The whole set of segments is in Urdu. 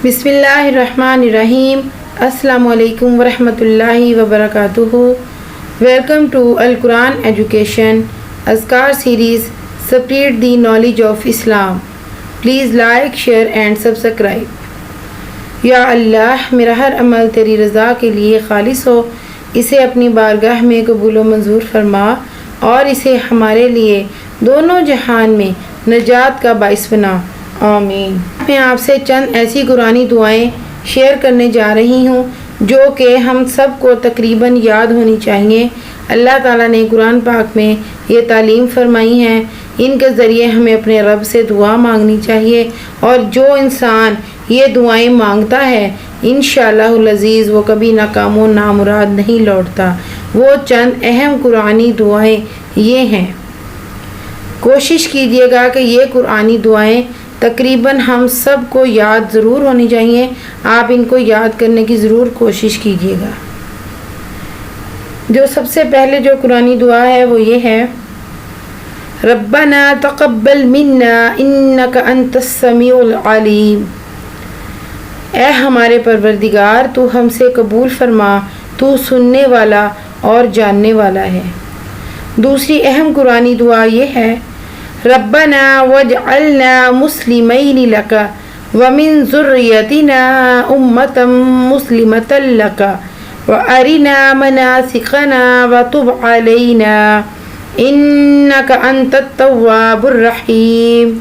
بسم اللہ الرحمن الرحیم۔ السلام علیکم ورحمۃ اللہ وبرکاتہ۔ ویلکم ٹو القرآن ایجوکیشن اذکار series spread the knowledge of Islam. Please like, share and subscribe. یا اللہ، میرا ہر عمل تیری رضا کے لیے خالص ہو، اسے اپنی بارگاہ میں قبول و منظور فرما اور اسے ہمارے لیے دونوں جہان میں نجات کا باعث بنا، آمین۔ میں آپ سے چند ایسی قرآنی دعائیں شیئر کرنے جا رہی ہوں جو کہ ہم سب کو تقریباً یاد ہونی چاہیے۔ اللہ تعالیٰ نے قرآن پاک میں یہ تعلیم فرمائی ہیں، ان کے ذریعے ہمیں اپنے رب سے دعا مانگنی چاہیے، اور جو انسان یہ دعائیں مانگتا ہے انشاءاللہ العزیز وہ کبھی ناکام و نامراد نہیں لوٹتا۔ وہ چند اہم قرآنی دعائیں یہ ہیں۔ کوشش کیجیے گا کہ یہ قرآنی دعائیں تقریباً ہم سب کو یاد ضرور ہونی چاہیے۔ آپ ان کو یاد کرنے کی ضرور کوشش کیجیے گا۔ جو سب سے پہلے جو قرآنی دعا ہے وہ یہ ہے، ربنا تقبل منا انک انت السمیع العلیم۔ اے ہمارے پروردگار، تو ہم سے قبول فرما، تو سننے والا اور جاننے والا ہے۔ دوسری اہم قرآنی دعا یہ ہے، ربنا واجعلنا مسلمین لک ومن ذریتنا امۃ مسلمۃ لک وارنا مناسکنا وتب علینا انک انت التواب الرحیم۔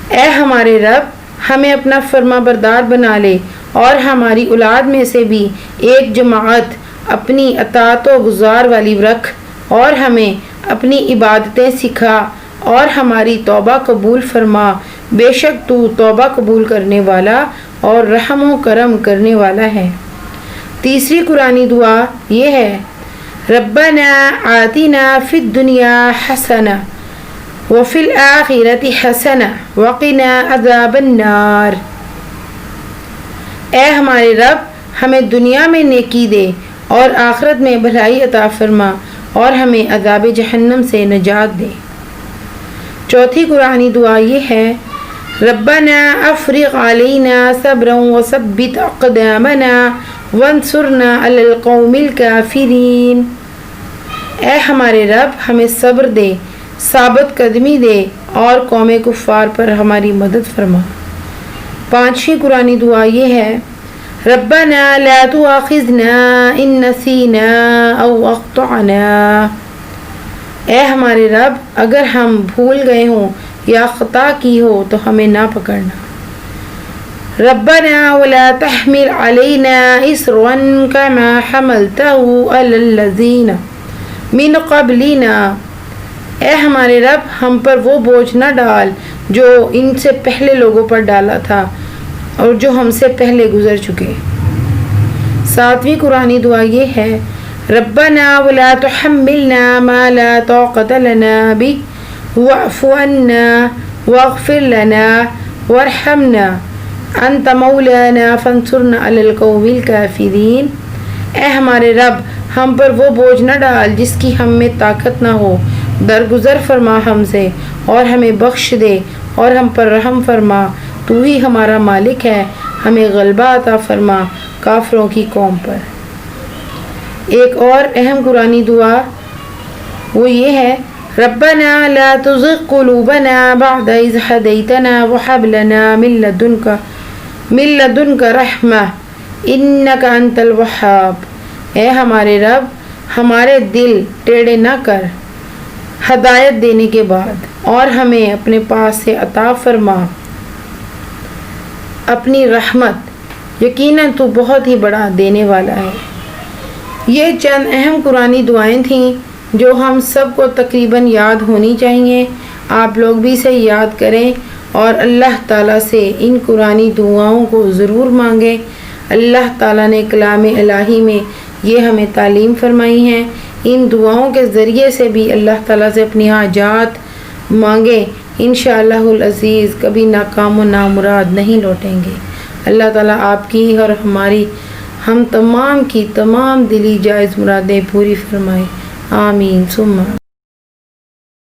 اے ہمارے رب، ہمیں اپنا فرما بردار بنا لے اور ہماری اولاد میں سے بھی ایک جماعت اپنی اطاعت و گزار والی رکھ، اور ہمیں اپنی عبادتیں سکھا اور ہماری توبہ قبول فرما، بے شک تو توبہ قبول کرنے والا اور رحم و کرم کرنے والا ہے۔ تیسری قرآنی دعا یہ ہے، ربنا آتنا فی الدنیا حسنہ وفی الآخرۃ حسنہ وقنا عذاب النار۔ اے ہمارے رب، ہمیں دنیا میں نیکی دے اور آخرت میں بھلائی عطا فرما اور ہمیں عذاب جہنم سے نجات دے۔ چوتھی قرآنی دعا یہ ہے، ربنا افرغ علینا صبرا وثبت اقدامنا وانصرنا علی القوم الکافرین۔ اے ہمارے رب، ہمیں صبر دے، ثابت قدمی دے اور قوم کفار پر ہماری مدد فرما۔ پانچویں قرآنی دعا یہ ہے، ربنا لا تؤاخذنا ان نسینا او اخطأنا۔ اے ہمارے رب، اگر ہم بھول گئے ہوں یا خطا کی ہو تو ہمیں نہ پکڑنا۔ ربنا ولا تحمل علینا اصرا کما حملته علی الذین من قبلنا۔ اے ہمارے رب، ہم پر وہ بوجھ نہ ڈال جو ان سے پہلے لوگوں پر ڈالا تھا اور جو ہم سے پہلے گزر چکے۔ ساتویں قرآنی دعا یہ ہے، ربنا ولا تحملنا ما لا طاقة لنا به واعف عنا واغفر لنا وارحمنا انت مولانا فانصرنا على القوم الكافرین۔ اے ہمارے رب، ہم پر وہ بوجھ نہ ڈال جس کی ہم میں طاقت نہ ہو، درگزر فرما ہم سے اور ہمیں بخش دے اور ہم پر رحم فرما، تو ہی ہمارا مالک ہے، ہمیں غلبہ عطا فرما کافروں کی قوم پر۔ ایک اور اہم قرآنی دعا وہ یہ ہے، ربنا لا تزغ قلوبنا بعد اذ ہدیتنا وہب لنا من لدنک رحمہ انک انت الوہاب۔ اے ہمارے رب، ہمارے دل ٹیڑے نہ کر ہدایت دینے کے بعد، اور ہمیں اپنے پاس سے عطا فرما اپنی رحمت، یقیناً تو بہت ہی بڑا دینے والا ہے۔ یہ چند اہم قرآنی دعائیں تھیں جو ہم سب کو تقریباً یاد ہونی چاہیے۔ آپ لوگ بھی اسے یاد کریں اور اللہ تعالیٰ سے ان قرآنی دعاؤں کو ضرور مانگیں۔ اللہ تعالیٰ نے کلام الہی میں یہ ہمیں تعلیم فرمائی ہیں، ان دعاؤں کے ذریعے سے بھی اللہ تعالیٰ سے اپنی حاجات مانگیں، انشاءاللہ العزیز کبھی ناکام و نامراد نہیں لوٹیں گے۔ اللہ تعالیٰ آپ کی اور ہم تمام کی تمام دلی جائز مرادیں پوری فرمائے، آمین ثم